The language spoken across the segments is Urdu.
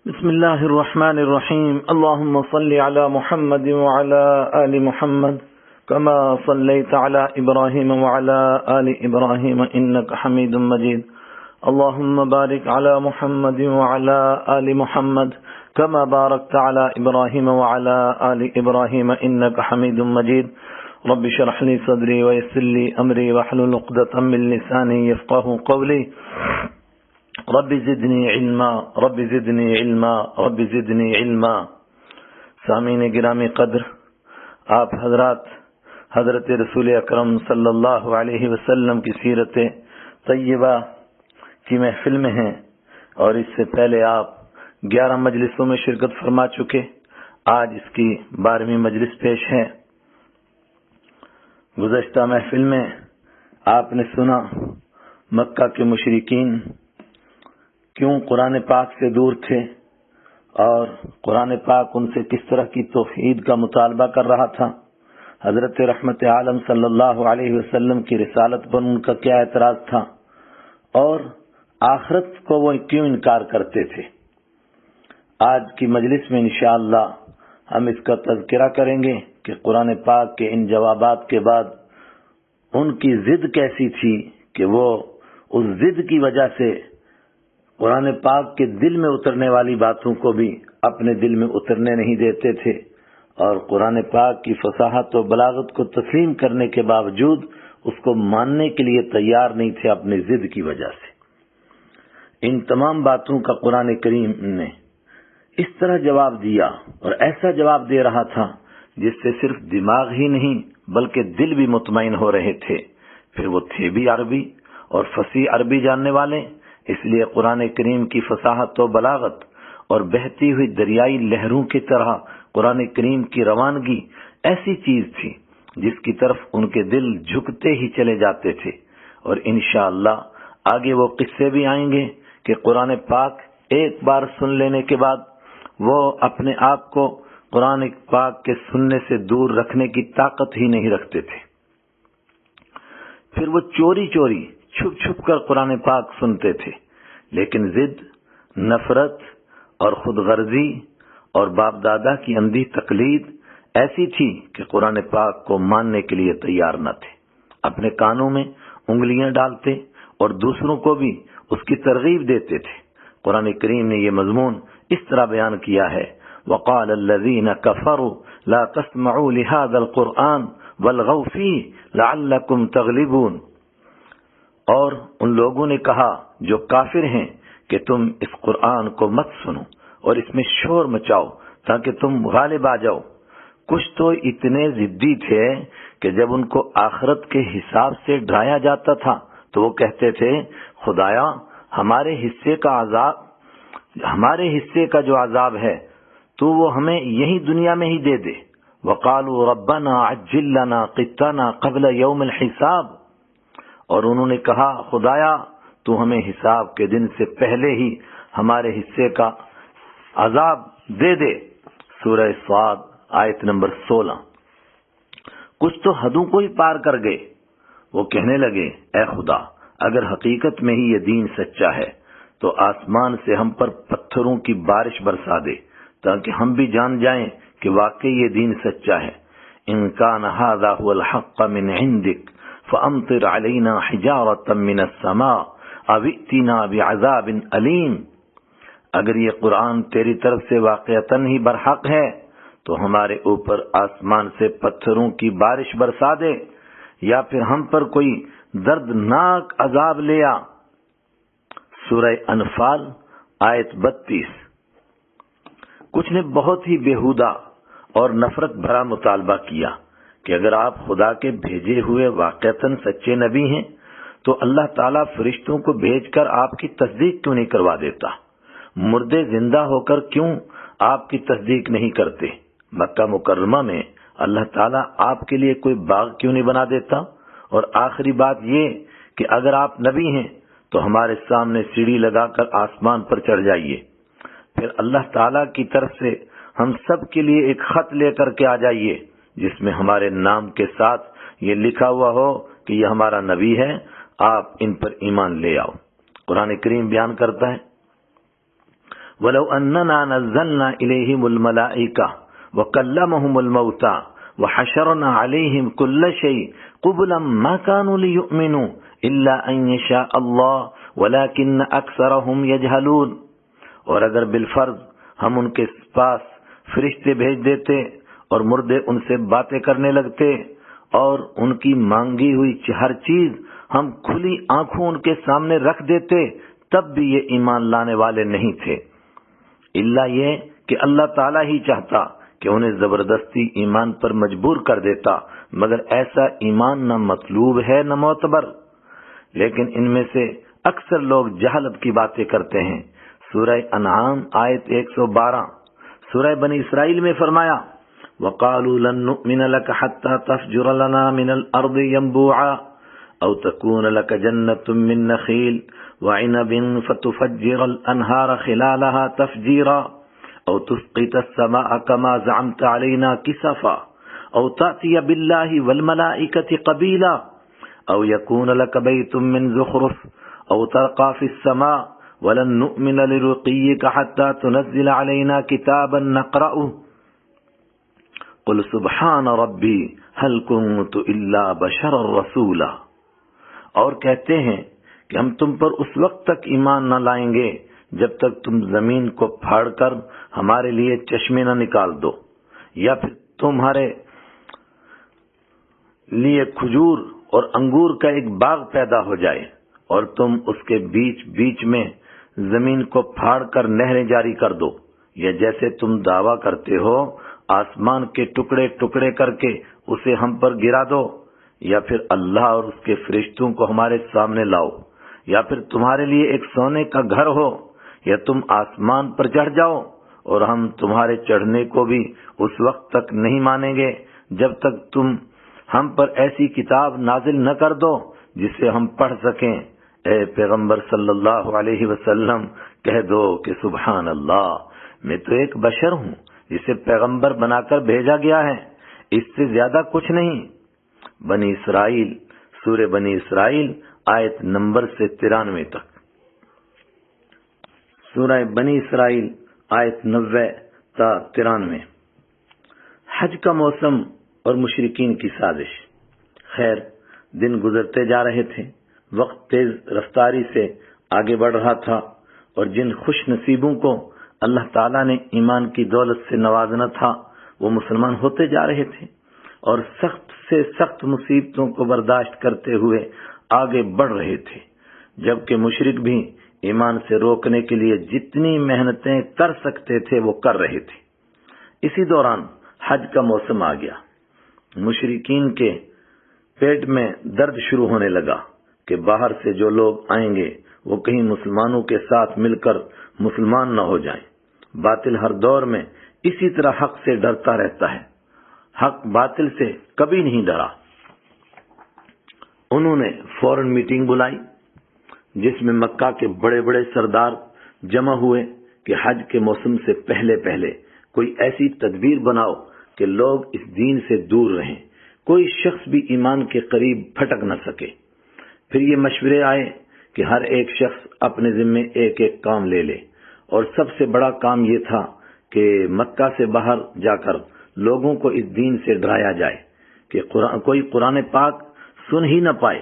بسم الله الرحمن الرحيم. اللهم صل على محمد وعلى آل محمد كما صليت على إبراهيم وعلى آل إبراهيم إنك حميد مجيد. اللهم بارك على محمد وعلى آل محمد كما باركت على إبراهيم وعلى آل إبراهيم إنك حميد مجيد. رب اشرح لي صدري ويسر لي أمري واحلل عقدة من لساني يفقهوا قولي. رب زدنی علما رب زدنی علما رب زدنی علما. سامعین گرامی قدر، آپ حضرات حضرت رسول اکرم صلی اللہ علیہ وسلم کی سیرت طیبہ کی محفل میں ہیں، اور اس سے پہلے آپ 11 مجلسوں میں شرکت فرما چکے. آج اس کی 12ویں مجلس پیش ہے. گزشتہ محفل میں آپ نے سنا مکہ کے مشرکین کیوں قرآن پاک سے دور تھے، اور قرآن پاک ان سے کس طرح کی توحید کا مطالبہ کر رہا تھا. حضرت رحمت عالم صلی اللہ علیہ وسلم کی رسالت پر ان کا کیا اعتراض تھا، اور آخرت کو وہ کیوں انکار کرتے تھے. آج کی مجلس میں انشاءاللہ ہم اس کا تذکرہ کریں گے کہ قرآن پاک کے ان جوابات کے بعد ان کی ضد کیسی تھی کہ وہ اس ضد کی وجہ سے قرآن پاک کے دل میں اترنے والی باتوں کو بھی اپنے دل میں اترنے نہیں دیتے تھے، اور قرآن پاک کی فصاحت و بلاغت کو تسلیم کرنے کے باوجود اس کو ماننے کے لیے تیار نہیں تھے اپنی ضد کی وجہ سے. ان تمام باتوں کا قرآن کریم نے اس طرح جواب دیا، اور ایسا جواب دے رہا تھا جس سے صرف دماغ ہی نہیں بلکہ دل بھی مطمئن ہو رہے تھے. پھر وہ تھے بھی عربی اور فصیح عربی جاننے والے، اس لیے قرآن کریم کی فصاحت و بلاغت اور بہتی ہوئی دریائی لہروں کی طرح قرآن کریم کی روانگی ایسی چیز تھی جس کی طرف ان کے دل جھکتے ہی چلے جاتے تھے. اور انشاءاللہ آگے وہ قصے بھی آئیں گے کہ قرآن پاک ایک بار سن لینے کے بعد وہ اپنے آپ کو قرآن پاک کے سننے سے دور رکھنے کی طاقت ہی نہیں رکھتے تھے. پھر وہ چوری چوری چھپ چھپ کر قرآن پاک سنتے تھے، لیکن ضد، نفرت اور خود غرضی اور باپ دادا کی اندھی تقلید ایسی تھی کہ قرآن پاک کو ماننے کے لیے تیار نہ تھے. اپنے کانوں میں انگلیاں ڈالتے اور دوسروں کو بھی اس کی ترغیب دیتے تھے. قرآن کریم نے یہ مضمون اس طرح بیان کیا ہے: وَقَالَ الَّذِينَ كَفَرُوا لَا تَسْمَعُوا لِهَذَا الْقُرْآنِ وَالْغَوْا فِيهِ لَعَلَّكُمْ تَغْلِبُونَ. اور ان لوگوں نے کہا جو کافر ہیں کہ تم اس قرآن کو مت سنو اور اس میں شور مچاؤ تاکہ تم غالب آ جاؤ. کچھ تو اتنے ضدی تھے کہ جب ان کو آخرت کے حساب سے ڈرایا جاتا تھا تو وہ کہتے تھے خدایا ہمارے حصے کا جو عذاب ہے تو وہ ہمیں یہی دنیا میں ہی دے دے. وقالوا ربنا عجل لنا قطنا قبل یوم الحساب. اور انہوں نے کہا خدایا تو ہمیں حساب کے دن سے پہلے ہی ہمارے حصے کا عذاب دے دے. سورہ صاد آیت نمبر 16. کچھ تو حدوں کو ہی پار کر گئے. وہ کہنے لگے اے خدا اگر حقیقت میں ہی یہ دین سچا ہے تو آسمان سے ہم پر پتھروں کی بارش برسا دے تاکہ ہم بھی جان جائیں کہ واقعی یہ دین سچا ہے. ان کان ھذا ھو الحق من عندک فَأَمْطِرْ عَلَيْنَا حِجَارَةً مِّنَ السَّمَاءِ أَوْ ائْتِنَا بِعَذَابٍ أَلِيمٍ. اگر یہ قرآن تیری طرف سے واقعتاً ہی برحق ہے تو ہمارے اوپر آسمان سے پتھروں کی بارش برسا دے، یا پھر ہم پر کوئی دردناک عذاب لے آ. سورہ انفال آیت 32. کچھ نے بہت ہی بیہودہ اور نفرت بھرا مطالبہ کیا کہ اگر آپ خدا کے بھیجے ہوئے واقعتاً سچے نبی ہیں تو اللہ تعالیٰ فرشتوں کو بھیج کر آپ کی تصدیق کیوں نہیں کروا دیتا؟ مردے زندہ ہو کر کیوں آپ کی تصدیق نہیں کرتے؟ مکہ مکرمہ میں اللہ تعالیٰ آپ کے لیے کوئی باغ کیوں نہیں بنا دیتا؟ اور آخری بات یہ کہ اگر آپ نبی ہیں تو ہمارے سامنے سیڑھی لگا کر آسمان پر چڑھ جائیے، پھر اللہ تعالیٰ کی طرف سے ہم سب کے لیے ایک خط لے کر کے آ جائیے جس میں ہمارے نام کے ساتھ یہ لکھا ہوا ہو کہ یہ ہمارا نبی ہے، آپ ان پر ایمان لے آؤ. قرآن کریم بیان کرتا ہے وَلَوْ أَنَّنَا نَزَّلْنَا إِلَيْهِمُ الْمَلَائِكَةَ وَكَلَّمَهُمُ الْمَوْتَى وَحَشَرْنَا عَلَيْهِمْ كُلَّ شَيْءٍ قُبُلًا مَا كَانُوا لِيُؤْمِنُوا إِلَّا أَن يَشَاءَ اللَّهُ وَلَكِنَّ أَكْثَرَهُمْ يَجْهَلُونَ۔ اور اگر بالفرض ہم ان کے پاس فرشتے بھیج دیتے اور مردے ان سے باتیں کرنے لگتے اور ان کی مانگی ہوئی ہر چیز ہم کھلی آنکھوں ان کے سامنے رکھ دیتے، تب بھی یہ ایمان لانے والے نہیں تھے، الا یہ کہ اللہ تعالیٰ ہی چاہتا کہ انہیں زبردستی ایمان پر مجبور کر دیتا، مگر ایسا ایمان نہ مطلوب ہے نہ معتبر۔ لیکن ان میں سے اکثر لوگ جہالت کی باتیں کرتے ہیں۔ سورہ انعام آیت 112۔ سورہ بنی اسرائیل میں فرمایا وَقَالُوا لَن نُؤْمِنَ لَكَ حَتَّى تَفْجُرَ لَنَا مِنَ الْأَرْضِ يَنبُوعًا أَوْ تَكُونَ لَكَ جَنَّةٌ مِّن نَخِيلٍ وَعِنَبٍ فَتُفَجِّرَ الْأَنْهَارَ خِلَالَهَا تَفْجِيرًا أَوْ تُسْقِطَ السَّمَاءَ كَمَا زَعَمْتَ عَلَيْنَا كِسَفًا أَوْ تَأْتِيَ بِاللَّهِ وَالْمَلَائِكَةِ قَبِيلًا أَوْ يَكُونَ لَكَ بَيْتٌ مِّن زُخْرُفٍ أَوْ تَرْقَىٰ فِي السَّمَاءِ وَلَن نُّؤْمِنَ لِرُقِيِّكَ حَتَّىٰ تُنَزِّلَ عَلَيْنَا كِتَابًا نَّقْرَؤُهُ قُلْ سُبْحَانَ رَبِّي هَلْ كُنتُ إِلَّا بَشَرًا رَّسُولًا۔ اور کہتے ہیں کہ ہم تم پر اس وقت تک ایمان نہ لائیں گے جب تک تم زمین کو پھاڑ کر ہمارے لیے چشمے نہ نکال دو، یا پھر تمہارے لیے کھجور اور انگور کا ایک باغ پیدا ہو جائے اور تم اس کے بیچ بیچ میں زمین کو پھاڑ کر نہریں جاری کر دو، یا جیسے تم دعویٰ کرتے ہو آسمان کے ٹکڑے ٹکڑے کر کے اسے ہم پر گرا دو، یا پھر اللہ اور اس کے فرشتوں کو ہمارے سامنے لاؤ، یا پھر تمہارے لیے ایک سونے کا گھر ہو، یا تم آسمان پر چڑھ جاؤ، اور ہم تمہارے چڑھنے کو بھی اس وقت تک نہیں مانیں گے جب تک تم ہم پر ایسی کتاب نازل نہ کر دو جسے ہم پڑھ سکیں۔ اے پیغمبر صلی اللہ علیہ وسلم کہہ دو کہ سبحان اللہ، میں تو ایک بشر ہوں جسے پیغمبر بنا کر بھیجا گیا ہے، اس سے زیادہ کچھ نہیں۔ بنی اسرائیل، سورہ بنی اسرائیل آیت نمبر سے 93 تک۔ سورہ بنی اسرائیل آیت 90 تا 93۔ حج کا موسم اور مشرکین کی سازش۔ خیر، دن گزرتے جا رہے تھے، وقت تیز رفتاری سے آگے بڑھ رہا تھا، اور جن خوش نصیبوں کو اللہ تعالیٰ نے ایمان کی دولت سے نوازنا تھا وہ مسلمان ہوتے جا رہے تھے، اور سخت سے سخت مصیبتوں کو برداشت کرتے ہوئے آگے بڑھ رہے تھے، جبکہ مشرک بھی ایمان سے روکنے کے لیے جتنی محنتیں کر سکتے تھے وہ کر رہے تھے۔ اسی دوران حج کا موسم آ گیا۔ مشرکین کے پیٹ میں درد شروع ہونے لگا کہ باہر سے جو لوگ آئیں گے وہ کہیں مسلمانوں کے ساتھ مل کر مسلمان نہ ہو جائیں۔ باطل ہر دور میں اسی طرح حق سے ڈرتا رہتا ہے، حق باطل سے کبھی نہیں ڈرا۔ انہوں نے فوراً میٹنگ بلائی جس میں مکہ کے بڑے بڑے سردار جمع ہوئے کہ حج کے موسم سے پہلے پہلے کوئی ایسی تدبیر بناؤ کہ لوگ اس دین سے دور رہیں، کوئی شخص بھی ایمان کے قریب پھٹک نہ سکے۔ پھر یہ مشورے آئے کہ ہر ایک شخص اپنے ذمے ایک ایک کام لے لے، اور سب سے بڑا کام یہ تھا کہ مکہ سے باہر جا کر لوگوں کو اس دین سے ڈرایا جائے کہ کوئی قرآن پاک سن ہی نہ پائے،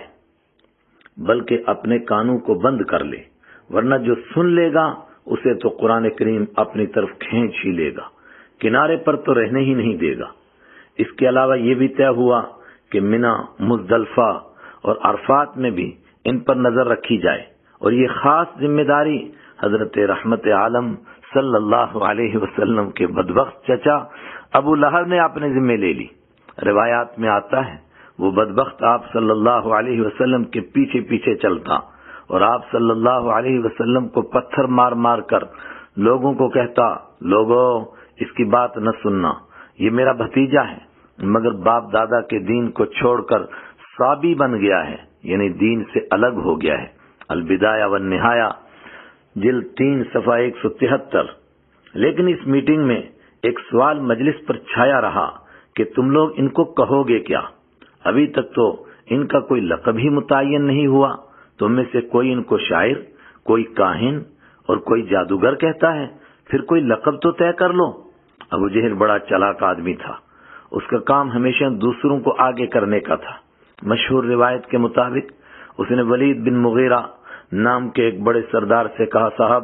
بلکہ اپنے کانوں کو بند کر لے، ورنہ جو سن لے گا اسے تو قرآن کریم اپنی طرف کھینچ ہی لے گا، کنارے پر تو رہنے ہی نہیں دے گا۔ اس کے علاوہ یہ بھی طے ہوا کہ منی، مزدلفہ اور عرفات میں بھی ان پر نظر رکھی جائے، اور یہ خاص ذمہ داری حضرت رحمت عالم صلی اللہ علیہ وسلم کے بدبخت چچا ابو لہب نے اپنے ذمہ لے لی۔ روایات میں آتا ہے وہ بدبخت آپ صلی اللہ علیہ وسلم کے پیچھے پیچھے چلتا اور آپ صلی اللہ علیہ وسلم کو پتھر مار مار کر لوگوں کو کہتا، لوگوں اس کی بات نہ سننا، یہ میرا بھتیجا ہے مگر باپ دادا کے دین کو چھوڑ کر صابی بن گیا ہے، یعنی دین سے الگ ہو گیا ہے۔ البدایہ والنہایہ جلد 3 صفحہ 173۔ لیکن اس میٹنگ میں ایک سوال مجلس پر چھایا رہا کہ تم لوگ ان کو کہو گے کیا؟ ابھی تک تو ان کا کوئی لقب ہی متعین نہیں ہوا، تم میں سے کوئی ان کو شاعر، کوئی کاہن اور کوئی جادوگر کہتا ہے پھر کوئی لقب تو طے کر لو۔ ابو جہل بڑا چالاک آدمی تھا، اس کا کام ہمیشہ دوسروں کو آگے کرنے کا تھا۔ مشہور روایت کے مطابق اس نے ولید بن مغیرہ نام کے ایک بڑے سردار سے کہا، صاحب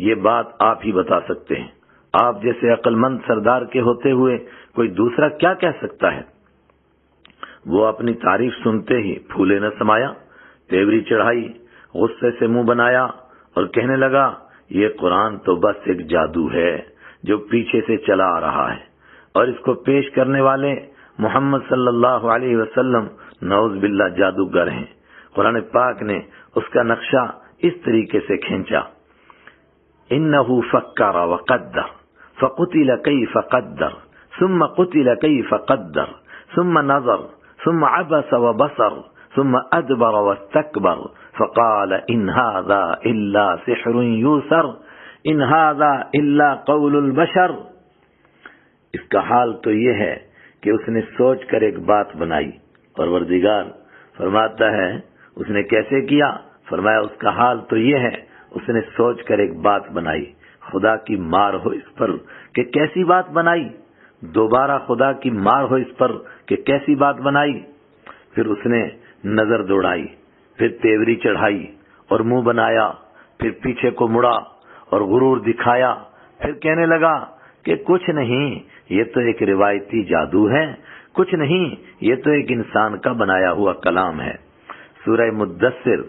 یہ بات آپ ہی بتا سکتے ہیں، آپ جیسے عقل مند سردار کے ہوتے ہوئے کوئی دوسرا کیا کہہ سکتا ہے؟ وہ اپنی تعریف سنتے ہی پھولے نہ سمایا، تیوری چڑھائی، غصے سے منہ بنایا اور کہنے لگا، یہ قرآن تو بس ایک جادو ہے جو پیچھے سے چلا آ رہا ہے، اور اس کو پیش کرنے والے محمد صلی اللہ علیہ وسلم نعوذ باللہ جادوگر ہیں۔ قرآن پاک نے اس کا نقشہ اس طریقے سے کھینچا، انہو فکر وقدر فقتل کیف قدر ثم قتل کیف قدر ثم نظر ثم عبس وبصر ثم ادبر واستكبر فقال ان هذا الا سحر يوسر ان هذا الا قول البشر۔ اس کا حال تو یہ ہے کہ اس نے سوچ کر ایک بات بنائی، پروردگار فرماتا ہے اس نے کیسے کیا؟ فرمایا اس کا حال تو یہ ہے اس نے سوچ کر ایک بات بنائی، خدا کی مار ہو اس پر کہ کیسی بات بنائی، دوبارہ خدا کی مار ہو اس پر کہ کیسی بات بنائی۔ پھر اس نے نظر دوڑائی، پھر تیوری چڑھائی اور منہ بنایا، پھر پیچھے کو مڑا اور غرور دکھایا، پھر کہنے لگا کہ کچھ نہیں، یہ تو ایک روایتی جادو ہے، کچھ نہیں، یہ تو ایک انسان کا بنایا ہوا کلام ہے۔ سورہ مدثر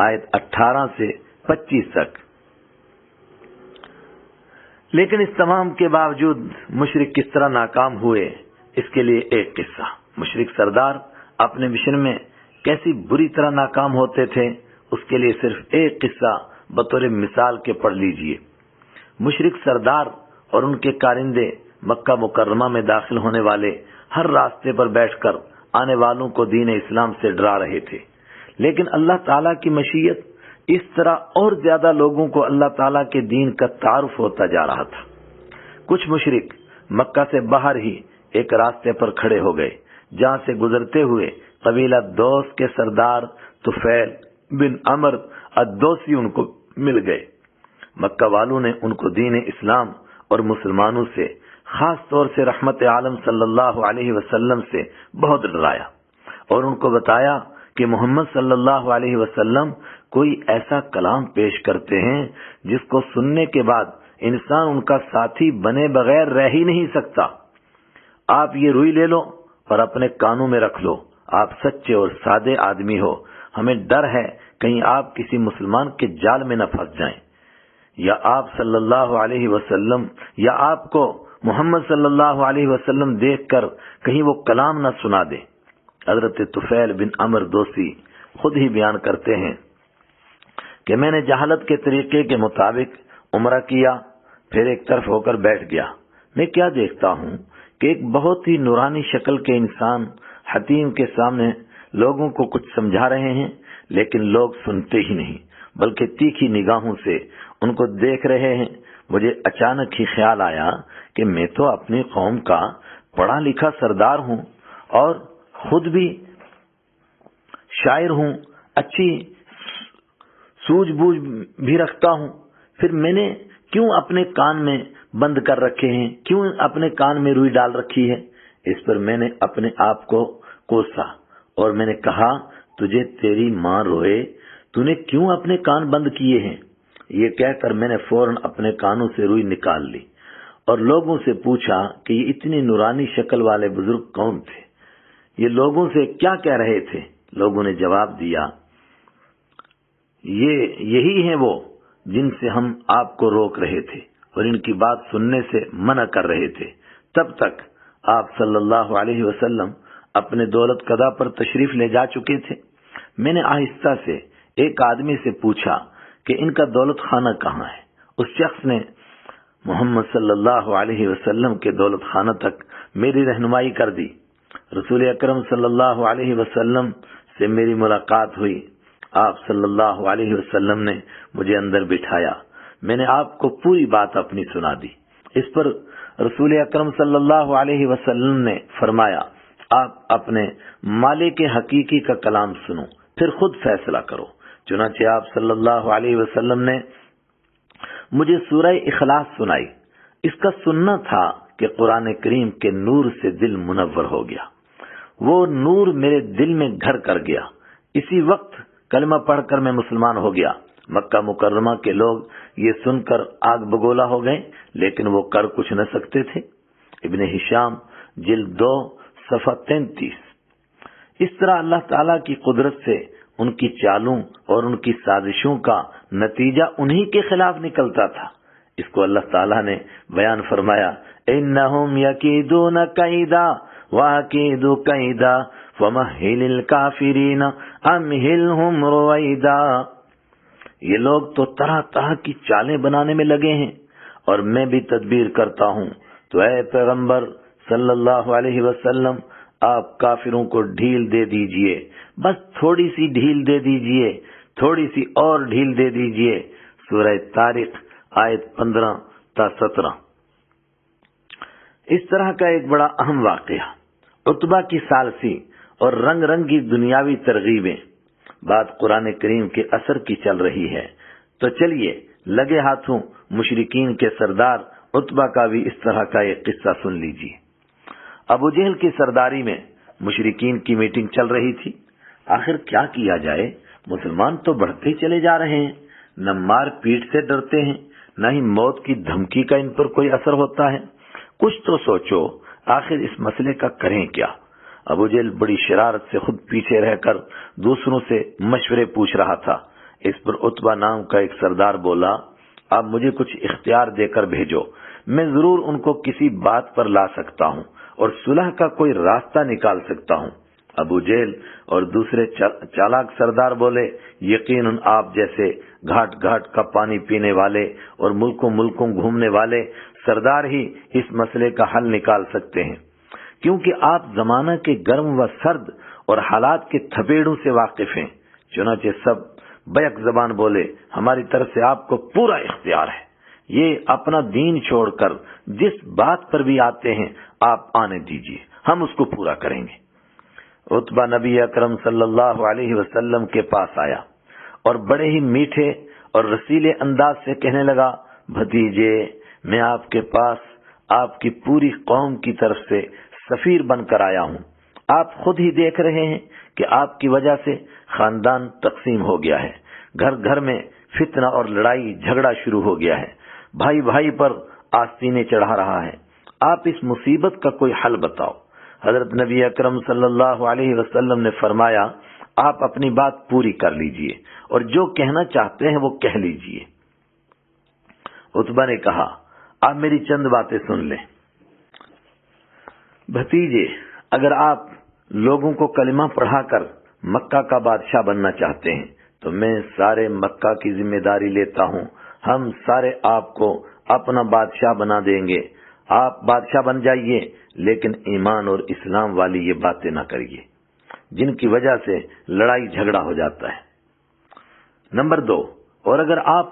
آیت 18 سے 25 تک۔ لیکن اس تمام کے باوجود مشرک کس طرح ناکام ہوئے، اس کے لیے ایک قصہ۔ مشرک سردار اپنے مشن میں کیسی بری طرح ناکام ہوتے تھے، اس کے لیے صرف ایک قصہ بطور مثال کے پڑھ لیجئے۔ مشرک سردار اور ان کے کارندے مکہ مکرمہ میں داخل ہونے والے ہر راستے پر بیٹھ کر آنے والوں کو دین اسلام سے ڈرا رہے تھے، لیکن اللہ تعالیٰ کی مشیت اس طرح اور زیادہ لوگوں کو اللہ تعالیٰ کے دین کا تعارف ہوتا جا رہا تھا۔ کچھ مشرک مکہ سے باہر ہی ایک راستے پر کھڑے ہو گئے، جہاں سے گزرتے ہوئے قبیلہ دوس کے سردار طفیل بن عمر الدوسی ان کو مل گئے۔ مکہ والوں نے ان کو دین اسلام اور مسلمانوں سے، خاص طور سے رحمت عالم صلی اللہ علیہ وسلم سے بہت ڈرایا اور ان کو بتایا کہ محمد صلی اللہ علیہ وسلم کوئی ایسا کلام پیش کرتے ہیں جس کو سننے کے بعد انسان ان کا ساتھی بنے بغیر رہ ہی نہیں سکتا۔ آپ یہ روئی لے لو اور اپنے کانوں میں رکھ لو، آپ سچے اور سادے آدمی ہو، ہمیں ڈر ہے کہیں آپ کسی مسلمان کے جال میں نہ پھنس جائیں، یا آپ صلی اللہ علیہ وسلم یا آپ کو محمد صلی اللہ علیہ وسلم دیکھ کر کہیں وہ کلام نہ سنا دے۔ حضرت طفیل بن عمر دوسی خود ہی بیان کرتے ہیں کہ میں نے جہالت کے طریقے کے مطابق عمرہ کیا، پھر ایک طرف ہو کر بیٹھ گیا۔ میں کیا دیکھتا ہوں کہ ایک بہت ہی نورانی شکل کے انسان حتیم کے سامنے لوگوں کو کچھ سمجھا رہے ہیں، لیکن لوگ سنتے ہی نہیں بلکہ تیکھی نگاہوں سے ان کو دیکھ رہے ہیں۔ مجھے اچانک ہی خیال آیا کہ میں تو اپنی قوم کا پڑھا لکھا سردار ہوں اور خود بھی شاعر ہوں، اچھی سوجھ بوجھ بھی رکھتا ہوں، پھر میں نے کیوں اپنے کان میں بند کر رکھے ہیں، کیوں اپنے کان میں روئی ڈال رکھی ہے؟ اس پر میں نے اپنے آپ کو کوسا اور میں نے کہا، تجھے تیری ماں روئے، تو نے کیوں اپنے کان بند کیے ہیں؟ یہ کہہ کر میں نے فوراً اپنے کانوں سے روئی نکال لی اور لوگوں سے پوچھا کہ یہ اتنی نورانی شکل والے بزرگ کون تھے، یہ لوگوں سے کیا کہہ رہے تھے؟ لوگوں نے جواب دیا، یہی ہیں وہ جن سے ہم آپ کو روک رہے تھے اور ان کی بات سننے سے منع کر رہے تھے۔ تب تک آپ صلی اللہ علیہ وسلم اپنے دولت قضا پر تشریف لے جا چکے تھے۔ میں نے آہستہ سے ایک آدمی سے پوچھا کہ ان کا دولت خانہ کہاں ہے؟ اس شخص نے محمد صلی اللہ علیہ وسلم کے دولت خانہ تک میری رہنمائی کر دی۔ رسول اکرم صلی اللہ علیہ وسلم سے میری ملاقات ہوئی۔ آپ صلی اللہ علیہ وسلم نے مجھے اندر بٹھایا، میں نے آپ کو پوری بات اپنی سنا دی۔ اس پر رسول اکرم صلی اللہ علیہ وسلم نے فرمایا، آپ اپنے مالک حقیقی کا کلام سنو، پھر خود فیصلہ کرو۔ چنانچہ آپ صلی اللہ علیہ وسلم نے مجھے سورہ اخلاص سنائی۔ اس کا سننا تھا کہ قرآن کریم کے نور سے دل منور ہو گیا، وہ نور میرے دل میں گھر کر گیا۔ اسی وقت کلمہ پڑھ کر میں مسلمان ہو گیا۔ مکہ مکرمہ کے لوگ یہ سن کر آگ بگولا ہو گئے، لیکن وہ کر کچھ نہ سکتے تھے۔ ابن ہشام جلد 2 صفحہ 33۔ اس طرح اللہ تعالیٰ کی قدرت سے ان کی چالوں اور ان کی سازشوں کا نتیجہ انہی کے خلاف نکلتا تھا۔ اس کو اللہ تعالیٰ نے بیان فرمایا، انہم یکیدون کیدا واکید کیدا فمہل الکافرین امہلہم رویدا۔ یہ لوگ تو طرح طرح کی چالیں بنانے میں لگے ہیں اور میں بھی تدبیر کرتا ہوں، تو اے پیغمبر صلی اللہ علیہ وسلم آپ کافروں کو ڈھیل دے دیجئے، بس تھوڑی سی ڈھیل دے دیجئے، تھوڑی سی اور ڈھیل دے دیجئے۔ سورہ طارق آیت 15 تا 17۔ اس طرح کا ایک بڑا اہم واقعہ، عتبہ کی ثالثی اور رنگ رنگی دنیاوی ترغیبیں، بات قرآن کریم کے اثر کی چل رہی ہے، تو چلیے لگے ہاتھوں مشرکین کے سردار عتبہ کا بھی اس طرح کا ایک قصہ سن لیجیے۔ ابو جہل کی سرداری میں مشرکین کی میٹنگ چل رہی تھی۔ آخر کیا کیا جائے؟ مسلمان تو بڑھتے چلے جا رہے ہیں، نہ مار پیٹ سے ڈرتے ہیں، نہ ہی موت کی دھمکی کا ان پر کوئی اثر ہوتا ہے۔ کچھ تو سوچو، آخر اس مسئلے کا کریں کیا؟ ابو جہل بڑی شرارت سے خود پیچھے رہ کر دوسروں سے مشورے پوچھ رہا تھا۔ اس پر عتبہ نام کا ایک سردار بولا، آپ مجھے کچھ اختیار دے کر بھیجو، میں ضرور ان کو کسی بات پر لا سکتا ہوں اور صلح کا کوئی راستہ نکال سکتا ہوں۔ ابو جہل اور دوسرے چالاک سردار بولے، یقیناً آپ جیسے گھاٹ گھاٹ کا پانی پینے والے اور ملکوں ملکوں گھومنے والے سردار ہی اس مسئلے کا حل نکال سکتے ہیں، کیونکہ آپ زمانہ کے گرم و سرد اور حالات کے تھپیڑوں سے واقف ہیں۔ چنانچہ سب بیک زبان بولے، ہماری طرف سے آپ کو پورا اختیار ہے، یہ اپنا دین چھوڑ کر جس بات پر بھی آتے ہیں آپ آنے دیجیے، ہم اس کو پورا کریں گے۔ عتبہ نبی اکرم صلی اللہ علیہ وسلم کے پاس آیا اور بڑے ہی میٹھے اور رسیلے انداز سے کہنے لگا، بھتیجے میں آپ کے پاس آپ کی پوری قوم کی طرف سے سفیر بن کر آیا ہوں۔ آپ خود ہی دیکھ رہے ہیں کہ آپ کی وجہ سے خاندان تقسیم ہو گیا ہے، گھر گھر میں فتنہ اور لڑائی جھگڑا شروع ہو گیا ہے، بھائی بھائی پر آستینے چڑھا رہا ہے۔ آپ اس مصیبت کا کوئی حل بتاؤ۔ حضرت نبی اکرم صلی اللہ علیہ وسلم نے فرمایا، آپ اپنی بات پوری کر لیجئے اور جو کہنا چاہتے ہیں وہ کہہ لیجئے۔ عتبہ نے کہا، آپ میری چند باتیں سن لیں۔ بھتیجے، اگر آپ لوگوں کو کلمہ پڑھا کر مکہ کا بادشاہ بننا چاہتے ہیں تو میں سارے مکہ کی ذمہ داری لیتا ہوں، ہم سارے آپ کو اپنا بادشاہ بنا دیں گے، آپ بادشاہ بن جائیے، لیکن ایمان اور اسلام والی یہ باتیں نہ کریے جن کی وجہ سے لڑائی جھگڑا ہو جاتا ہے۔ نمبر 2، اور اگر آپ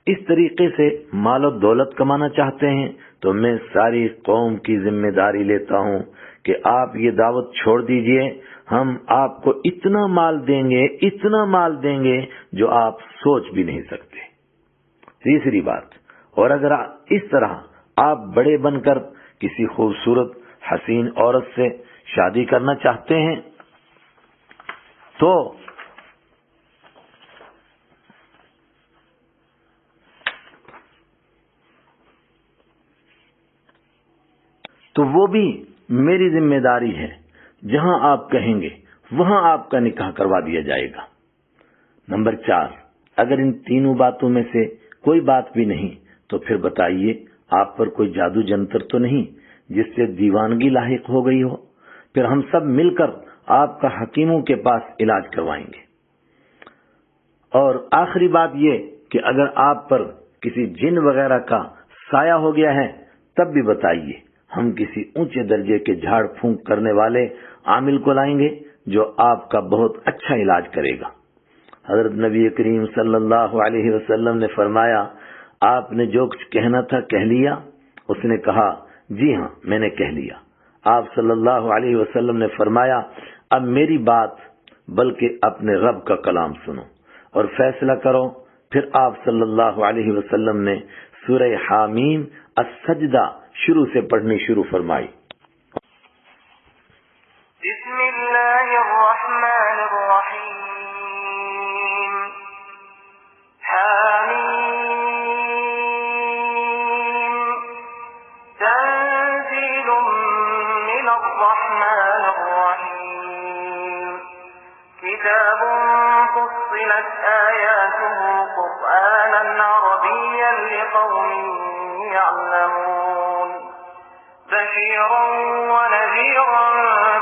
اس طریقے سے مال و دولت کمانا چاہتے ہیں تو میں ساری قوم کی ذمہ داری لیتا ہوں کہ آپ یہ دعوت چھوڑ دیجئے، ہم آپ کو اتنا مال دیں گے جو آپ سوچ بھی نہیں سکتے۔ تیسری بات، اور اگر اس طرح آپ بڑے بن کر کسی خوبصورت حسین عورت سے شادی کرنا چاہتے ہیں تو وہ بھی میری ذمہ داری ہے، جہاں آپ کہیں گے وہاں آپ کا نکاح کروا دیا جائے گا۔ نمبر 4، اگر ان تینوں باتوں میں سے کوئی بات بھی نہیں تو پھر بتائیے آپ پر کوئی جادو جنتر تو نہیں جس سے دیوانگی لاحق ہو گئی ہو؟ پھر ہم سب مل کر آپ کا حکیموں کے پاس علاج کروائیں گے۔ اور آخری بات یہ کہ اگر آپ پر کسی جن وغیرہ کا سایہ ہو گیا ہے تب بھی بتائیے، ہم کسی اونچے درجے کے جھاڑ پھونک کرنے والے عامل کو لائیں گے جو آپ کا بہت اچھا علاج کرے گا۔ حضرت نبی کریم صلی اللہ علیہ وسلم نے فرمایا، آپ نے جو کچھ کہنا تھا کہہ لیا؟ اس نے کہا، جی ہاں میں نے کہہ لیا۔ آپ صلی اللہ علیہ وسلم نے فرمایا، اب میری بات بلکہ اپنے رب کا کلام سنو اور فیصلہ کرو، پھر آپ صلی اللہ علیہ وسلم نے سورہ حامیم السجدہ شروع سے پڑھنی شروع فرمائی۔ بسم اللہ الرحمن الرحیم حامیم تنزیل من الرحمن الرحیم کتاب فصلت آیاته قرآنا عربیا لقوم يعلمون بشيرا ونذيرا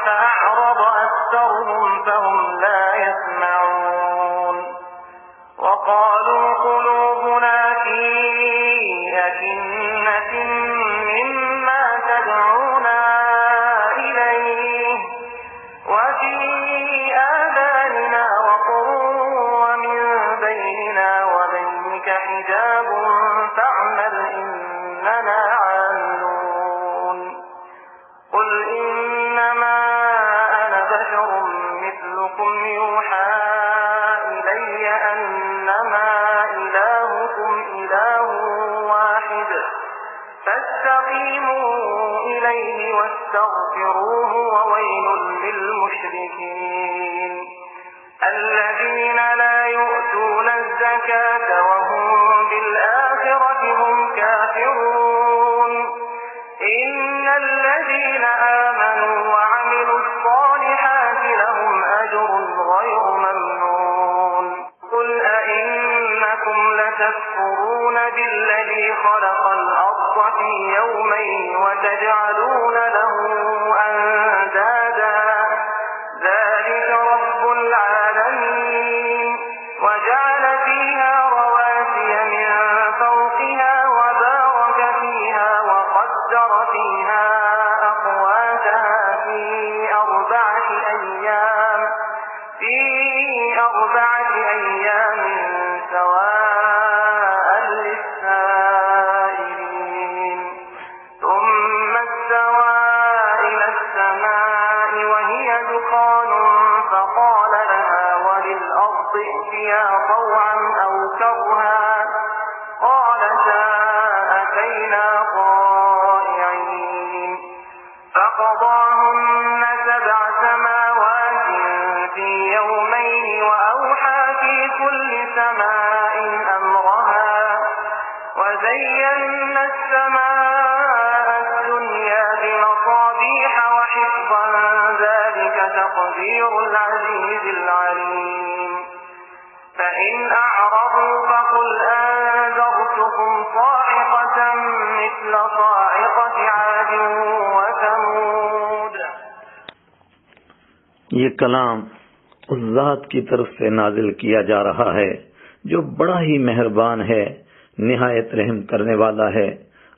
فأعرض أكثرهم فهم لا يسمعون وقالوا قلوبنا في أكنة مما تدعونا إليه وفي آذاننا وقر ومن بيننا وبينك حجاب فاعمل إننا عاملون قل إنما أنا بشر مثلكم يوحى إلي أنما إلهكم إله واحد فاستقيموا إليه واستغفروه وويل للمشركين الذين لا يؤتون الزكاة وهم بالآخرة هم كافرون إن الذين آمنوا وعملوا الصالحات لهم أجر غير ممنون قل أئنكم لتكفرون بالذي خلق الأرض في يومين وتجعلون له أندادا ذلك رب العالمين وجعل فيها رواسي من فوقها وبارك فيها وقدر فيها أقواتها في أربعة أيام سواء للسائلين ثم استوى إلى السماء وهي دخان فقال لها وللأرض ائتيا طوعا أو كرها قالتا أتينا طائعين فقضاهن 7 سماوات في يومين وأوحى في كل سماء أمرها وزينا السماء الدنيا بمصابيح وحفظا ذلك تقدير العزيز العليم فإن أعرضوا فقل أنذرتكم صاعقة مثل صاعقة عاد وثمود۔ یہ کلام اس ذات کی طرف سے نازل کیا جا رہا ہے جو بڑا ہی مہربان ہے، نہایت رحم کرنے والا ہے۔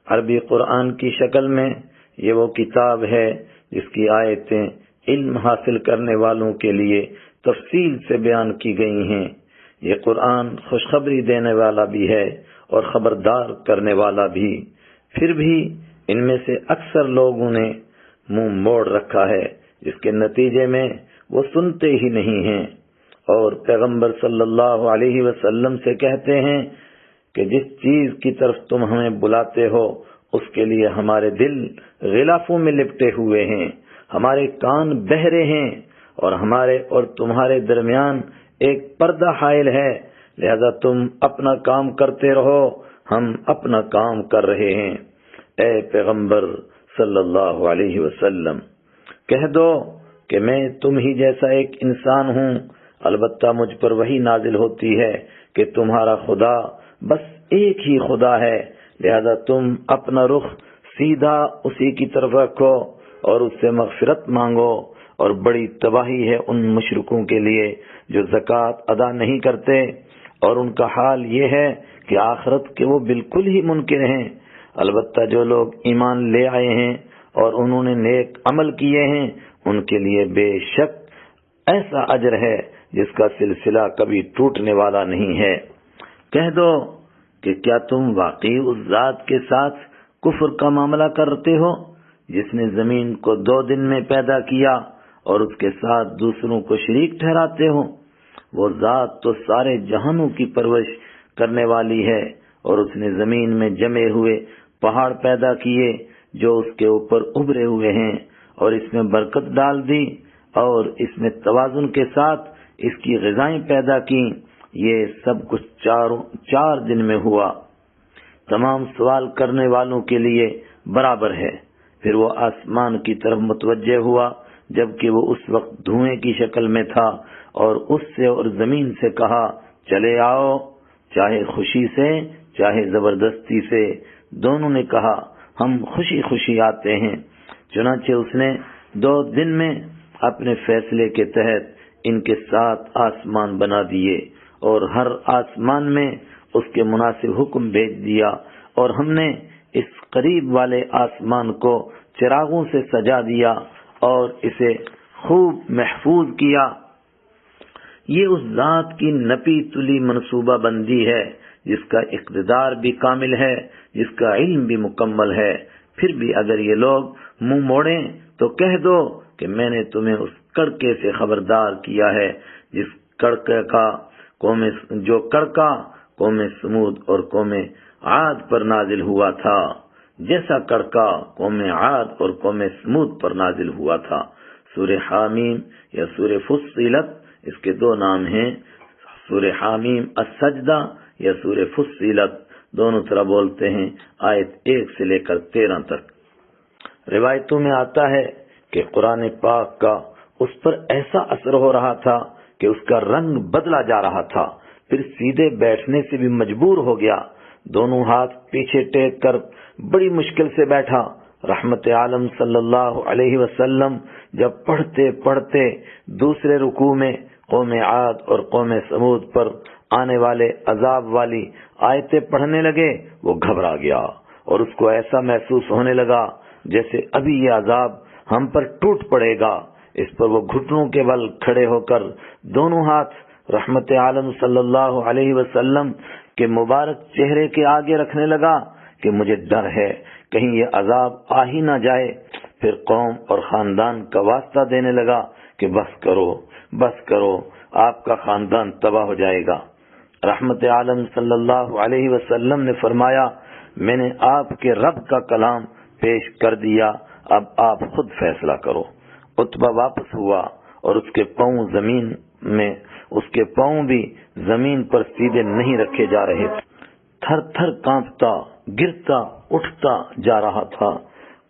عربی قرآن کی شکل میں یہ وہ کتاب ہے جس کی آیتیں علم حاصل کرنے والوں کے لیے تفصیل سے بیان کی گئی ہیں۔ یہ قرآن خوشخبری دینے والا بھی ہے اور خبردار کرنے والا بھی۔ پھر بھی ان میں سے اکثر لوگوں نے منہ موڑ رکھا ہے، جس کے نتیجے میں وہ سنتے ہی نہیں ہیں، اور پیغمبر صلی اللہ علیہ وسلم سے کہتے ہیں کہ جس چیز کی طرف تم ہمیں بلاتے ہو اس کے لیے ہمارے دل غلافوں میں لپٹے ہوئے ہیں، ہمارے کان بہرے ہیں، اور ہمارے اور تمہارے درمیان ایک پردہ حائل ہے، لہذا تم اپنا کام کرتے رہو، ہم اپنا کام کر رہے ہیں۔ اے پیغمبر صلی اللہ علیہ وسلم، کہہ دو کہ میں تم ہی جیسا ایک انسان ہوں، البتہ مجھ پر وحی نازل ہوتی ہے کہ تمہارا خدا بس ایک ہی خدا ہے، لہذا تم اپنا رخ سیدھا اسی کی طرف رکھو اور اس سے مغفرت مانگو، اور بڑی تباہی ہے ان مشرکوں کے لیے جو زکوٰۃ ادا نہیں کرتے، اور ان کا حال یہ ہے کہ آخرت کے وہ بالکل ہی منکر ہیں۔ البتہ جو لوگ ایمان لے آئے ہیں اور انہوں نے نیک عمل کیے ہیں، ان کے لیے بے شک ایسا اجر ہے جس کا سلسلہ کبھی ٹوٹنے والا نہیں ہے۔ کہہ دو کہ کیا تم واقعی اس ذات کے ساتھ کفر کا معاملہ کرتے ہو جس نے زمین کو 2 دن میں پیدا کیا اور اس کے ساتھ دوسروں کو شریک ٹھہراتے ہو؟ وہ ذات تو سارے جہانوں کی پرورش کرنے والی ہے، اور اس نے زمین میں جمے ہوئے پہاڑ پیدا کیے جو اس کے اوپر ابھرے ہوئے ہیں، اور اس میں برکت ڈال دی، اور اس میں توازن کے ساتھ اس کی غذائیں پیدا کی۔ یہ سب کچھ 4 دن میں ہوا، تمام سوال کرنے والوں کے لیے برابر ہے۔ پھر وہ آسمان کی طرف متوجہ ہوا، جبکہ وہ اس وقت دھوئیں کی شکل میں تھا، اور اس سے اور زمین سے کہا چلے آؤ، چاہے خوشی سے چاہے زبردستی سے۔ دونوں نے کہا ہم خوشی خوشی آتے ہیں۔ چنانچہ اس نے 2 دن میں اپنے فیصلے کے تحت ان کے 7 آسمان بنا دیے، اور ہر آسمان میں اس کے مناسب حکم بھیج دیا، اور ہم نے اس قریب والے آسمان کو چراغوں سے سجا دیا اور اسے خوب محفوظ کیا۔ یہ اس ذات کی نپی تلی منصوبہ بندی ہے جس کا اقتدار بھی کامل ہے، جس کا علم بھی مکمل ہے۔ پھر بھی اگر یہ لوگ منہ موڑیں تو کہہ دو کہ میں نے تمہیں اس کڑکے سے خبردار کیا ہے جو کڑکا قوم سمود اور قوم عاد پر نازل ہوا تھا، جیسا کڑکا قوم عاد اور قوم سمود پر نازل ہوا تھا۔ سورہ حامیم یا سورہ فصلت، اس کے 2 نام ہیں، سورہ حامیم السجدہ یا سورہ فصلت، دونوں طرح بولتے ہیں، آیت 1 سے لے کر 13 تک۔ روایتوں میں آتا ہے کہ قرآن پاک کا اس پر ایسا اثر ہو رہا تھا کہ اس کا رنگ بدلا جا رہا تھا، پھر سیدھے بیٹھنے سے بھی مجبور ہو گیا، دونوں ہاتھ پیچھے ٹیک کر بڑی مشکل سے بیٹھا۔ رحمت عالم صلی اللہ علیہ وسلم جب پڑھتے پڑھتے دوسرے رکوع میں قوم عاد اور قوم سمود پر آنے والے عذاب والی آیتیں پڑھنے لگے، وہ گھبرا گیا، اور اس کو ایسا محسوس ہونے لگا جیسے ابھی یہ عذاب ہم پر ٹوٹ پڑے گا۔ اس پر وہ گھٹنوں کے بل کھڑے ہو کر دونوں ہاتھ رحمت عالم صلی اللہ علیہ وسلم کے مبارک چہرے کے آگے رکھنے لگا کہ مجھے ڈر ہے کہیں یہ عذاب آ ہی نہ جائے۔ پھر قوم اور خاندان کا واسطہ دینے لگا کہ بس کرو، آپ کا خاندان تباہ ہو جائے گا۔ رحمت عالم صلی اللہ علیہ وسلم نے فرمایا میں نے آپ کے رب کا کلام پیش کر دیا، اب آپ خود فیصلہ کرو۔ عتبہ واپس ہوا اور اس کے پاؤں بھی زمین پر سیدھے نہیں رکھے جا رہے تھے، تھر تھر کانپتا، گرتا اٹھتا جا رہا تھا۔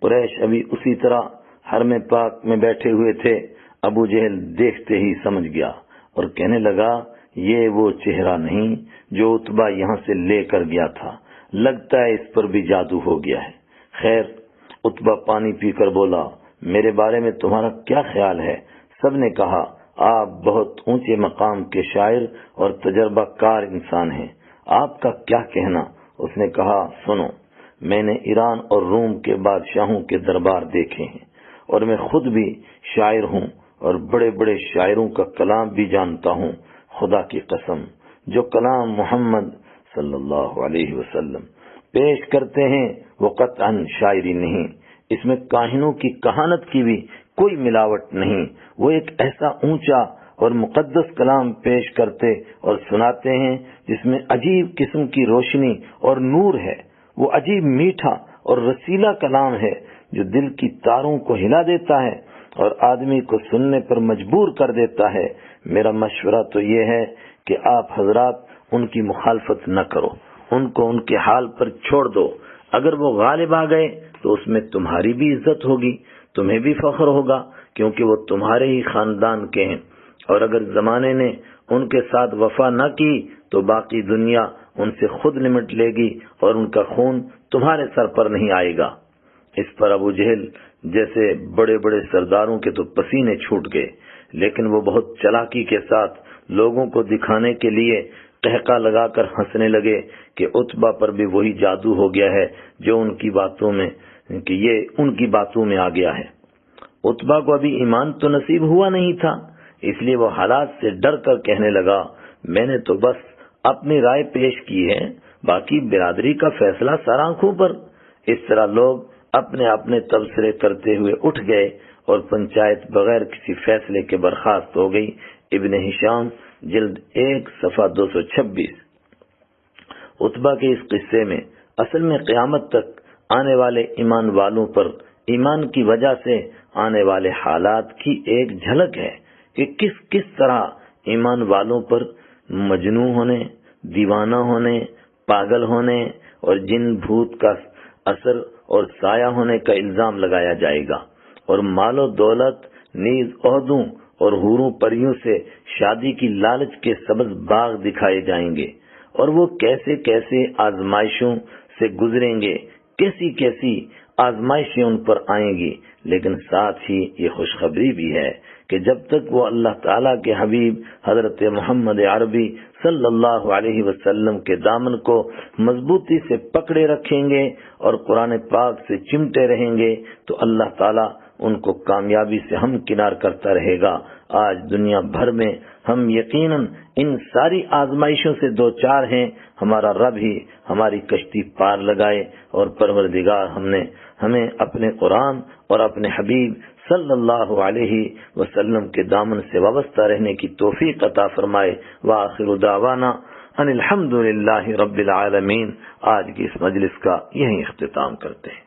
قریش ابھی اسی طرح حرم پاک میں بیٹھے ہوئے تھے۔ ابو جہل دیکھتے ہی سمجھ گیا اور کہنے لگا یہ وہ چہرہ نہیں جو عتبہ یہاں سے لے کر گیا تھا، لگتا ہے اس پر بھی جادو ہو گیا ہے۔ خیر، عتبہ پانی پی کر بولا میرے بارے میں تمہارا کیا خیال ہے؟ سب نے کہا آپ بہت اونچے مقام کے شاعر اور تجربہ کار انسان ہیں، آپ کا کیا کہنا؟ اس نے کہا سنو، میں نے ایران اور روم کے بادشاہوں کے دربار دیکھے ہیں، اور میں خود بھی شاعر ہوں اور بڑے بڑے شاعروں کا کلام بھی جانتا ہوں۔ خدا کی قسم، جو کلام محمد صلی اللہ علیہ وسلم پیش کرتے ہیں وہ قطعاً شاعری نہیں، اس میں کاہنوں کی کہانت کی بھی کوئی ملاوٹ نہیں۔ وہ ایک ایسا اونچا اور مقدس کلام پیش کرتے اور سناتے ہیں جس میں عجیب قسم کی روشنی اور نور ہے۔ وہ عجیب میٹھا اور رسیلا کلام ہے جو دل کی تاروں کو ہلا دیتا ہے اور آدمی کو سننے پر مجبور کر دیتا ہے۔ میرا مشورہ تو یہ ہے کہ آپ حضرات ان کی مخالفت نہ کرو، ان کو ان کے حال پر چھوڑ دو۔ اگر وہ غالب آ گئے تو اس میں تمہاری بھی عزت ہوگی، تمہیں بھی فخر ہوگا کیونکہ وہ تمہارے ہی خاندان کے ہیں، اور اگر زمانے نے ان کے ساتھ وفا نہ کی تو باقی دنیا ان سے خود نمٹ لے گی اور ان کا خون تمہارے سر پر نہیں آئے گا۔ اس پر ابو جہل جیسے بڑے بڑے سرداروں کے تو پسینے چھوٹ گئے، لیکن وہ بہت چلاکی کے ساتھ لوگوں کو دکھانے کے لیے ٹہکا لگا کر ہنسنے لگے کہ عتبہ پر بھی وہی جادو ہو گیا ہے جو ان کی باتوں میں آ گیا ہے۔ عتبہ کو ابھی ایمان تو نصیب ہوا نہیں تھا، اس لیے وہ حالات سے ڈر کر کہنے لگا میں نے تو بس اپنی رائے پیش کی ہے، باقی برادری کا فیصلہ سر آنکھوں پر۔ اس طرح لوگ اپنے اپنے تبصرے کرتے ہوئے اٹھ گئے اور پنچایت بغیر کسی فیصلے کے برخاست ہو گئی۔ ابن ہشام جلد 1 صفحہ 226۔ عتبہ کے اس قصے میں اصل میں قیامت تک آنے والے ایمان والوں پر ایمان کی وجہ سے آنے والے حالات کی ایک جھلک ہے کہ کس طرح ایمان والوں پر مجنون ہونے، دیوانہ ہونے، پاگل ہونے اور جن بھوت کا اثر اور سایہ ہونے کا الزام لگایا جائے گا، اور مال و دولت نیز عہدوں اور حوروں پریوں سے شادی کی لالچ کے سبز باغ دکھائے جائیں گے، اور وہ کیسے کیسے آزمائشوں سے گزریں گے، کیسی کیسی آزمائشیں ان پر آئیں گی۔ لیکن ساتھ ہی یہ خوشخبری بھی ہے کہ جب تک وہ اللہ تعالیٰ کے حبیب حضرت محمد عربی صلی اللہ علیہ وسلم کے دامن کو مضبوطی سے پکڑے رکھیں گے اور قرآن پاک سے چمٹے رہیں گے تو اللہ تعالیٰ ان کو کامیابی سے ہم کنار کرتا رہے گا۔ آج دنیا بھر میں ہم یقیناً ان ساری آزمائشوں سے دوچار ہیں۔ ہمارا رب ہی ہماری کشتی پار لگائے، اور پروردگار ہمیں اپنے قرآن اور اپنے حبیب صلی اللہ علیہ وسلم کے دامن سے وابستہ رہنے کی توفیق عطا فرمائے۔ وآخر دعوانا ان الحمد للہ رب العالمین۔ آج کی اس مجلس کا یہی اختتام کرتے ہیں۔